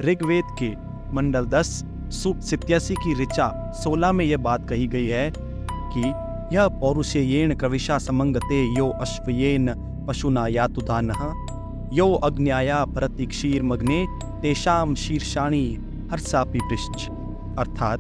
ऋग्वेद के मंडल 10 सूक्त 87 की ऋचा 16 में यह बात कही गई है कि यह पौरुषेयेण कविषा समंगते यो अश्वयेन पशुना यातुदानः यो अग्न्याया परति क्षीरमग्ने तेषाम शीर्षाणि हर्षापि पृष्ठ। अर्थात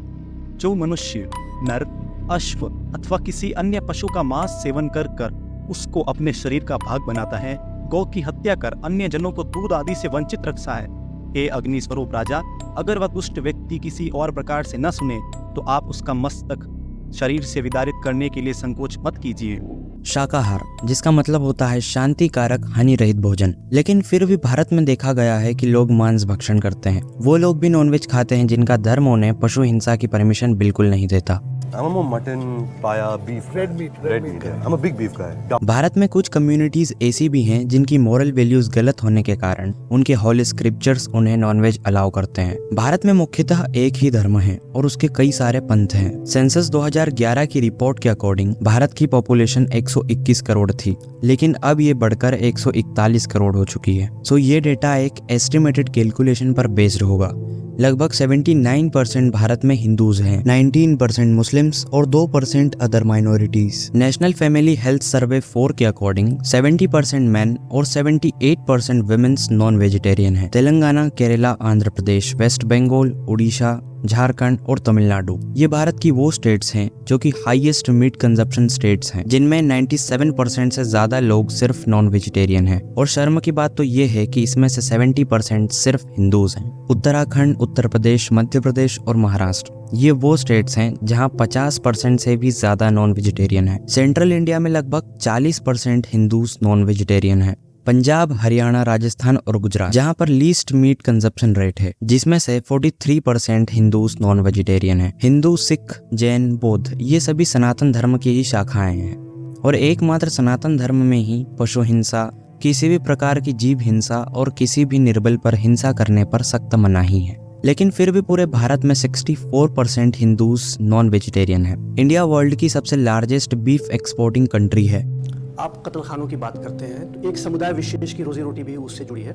जो मनुष्य नर, अश्व अथवा किसी अन्य पशु का मांस सेवन कर उसको अपने शरीर का भाग बनाता है, गौ की हत्या कर अन्य जनों को दूध आदि से वंचित रखता है, हे अग्नि स्वरूप राजा, अगर वह दुष्ट व्यक्ति किसी और प्रकार से न सुने तो आप उसका मस्तक शरीर से विदारित करने के लिए संकोच मत कीजिए। शाकाहार, जिसका मतलब होता है शांति कारक हानि रहित भोजन। लेकिन फिर भी भारत में देखा गया है कि लोग मांस भक्षण करते हैं। वो लोग भी नॉनवेज खाते हैं जिनका धर्म उन्हें पशु हिंसा की परमिशन बिल्कुल नहीं देता। I'm a mutton, paya, beef. Red meat. Yeah. I'm a big beef guy. Bharat में कुछ कम्युनिटीज ऐसी भी हैं जिनकी मोरल वैल्यूज गलत होने के कारण उनके होली स्क्रिप्चर्स उन्हें नॉनवेज अलाउ करते हैं। भारत में मुख्यतः एक ही धर्म है और उसके कई सारे पंथ हैं। सेंसस 2011 की रिपोर्ट के अकॉर्डिंग भारत की पॉपुलेशन 121 करोड़ थी, लेकिन अब ये बढ़कर 141 करोड़ हो चुकी है। सो ये डेटा एक एस्टिमेटेड कैलकुलेशन पर बेस्ड होगा। लगभग 79% भारत में हिंदूज हैं, 19% मुस्लिम्स और 2% other minorities. National family health survey 4 के अकॉर्डिंग 70% मेन और 78% वुमेन्स नॉन वेजिटेरियन हैं। तेलंगाना, केरला, आंध्र प्रदेश, वेस्ट बंगाल, उड़ीसा, झारखंड और तमिलनाडु ये भारत की वो स्टेट्स हैं जो कि हाईएस्ट मीट कंजप्शन स्टेट्स हैं, जिनमें 97% से ज्यादा लोग सिर्फ नॉन वेजिटेरियन हैं। और शर्म की बात तो ये है कि इसमें से 70% सिर्फ हिंदूज हैं। उत्तराखंड, उत्तर प्रदेश, मध्य प्रदेश और महाराष्ट्र ये वो स्टेट्स हैं जहां 50% से भी ज्यादा नॉन वेजिटेरियन है। सेंट्रल इंडिया में लगभग 40% हिंदूज नॉन वेजिटेरियन है। पंजाब, हरियाणा, राजस्थान और गुजरात जहां पर लीस्ट मीट कंजप्शन रेट है, जिसमें से 43% हिंदूज नॉन वेजिटेरियन है। हिंदू, सिख, जैन, बौद्ध ये सभी सनातन धर्म की ही शाखाएं हैं और एकमात्र सनातन धर्म में ही पशु हिंसा, किसी भी प्रकार की जीव हिंसा और किसी भी निर्बल पर हिंसा करने पर सख्त मनाही है। लेकिन फिर भी पूरे भारत में 64% हिंदूज नॉन वेजिटेरियन है। इंडिया वर्ल्ड की सबसे लार्जेस्ट बीफ एक्सपोर्टिंग कंट्री है। आप कत्ल खानों की बात करते हैं तो एक समुदाय विशेष की रोजी रोटी भी उससे जुड़ी है।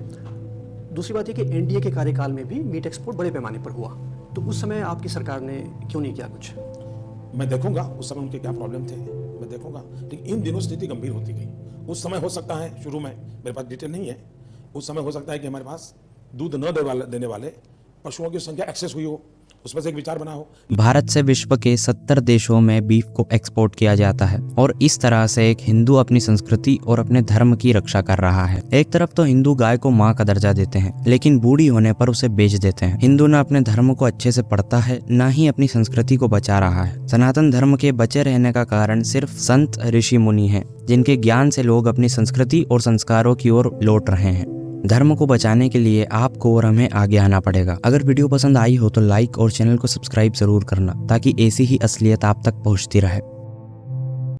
दूसरी बात यह कि एनडीए के कार्यकाल में भी मीट एक्सपोर्ट बड़े पैमाने पर हुआ, तो उस समय आपकी सरकार ने क्यों नहीं किया कुछ? मैं देखूंगा उस समय उनके क्या प्रॉब्लम थे, मैं देखूंगा, लेकिन इन दिनों स्थिति गंभीर होती गई। उस समय हो सकता है, शुरू में मेरे पास डिटेल नहीं है, उस समय हो सकता है कि हमारे पास दूध न देने वाले पशुओं की संख्या एक्सेस हुई हो, उस पर से एक विचार बना हो। भारत से विश्व के 70 देशों में बीफ को एक्सपोर्ट किया जाता है और इस तरह से एक हिंदू अपनी संस्कृति और अपने धर्म की रक्षा कर रहा है। एक तरफ तो हिंदू गाय को माँ का दर्जा देते हैं, लेकिन बूढ़ी होने पर उसे बेच देते हैं। हिंदू न अपने धर्म को अच्छे से पढ़ता है, न ही अपनी संस्कृति को बचा रहा है। सनातन धर्म के बचे रहने का कारण सिर्फ संत, ऋषि, मुनि है, जिनके ज्ञान से लोग अपनी संस्कृति और संस्कारों की ओर लौट रहे हैं। धर्म को बचाने के लिए आपको और हमें आगे आना पड़ेगा। अगर वीडियो पसंद आई हो तो लाइक और चैनल को सब्सक्राइब जरूर करना, ताकि ऐसी ही असलियत आप तक पहुंचती रहे।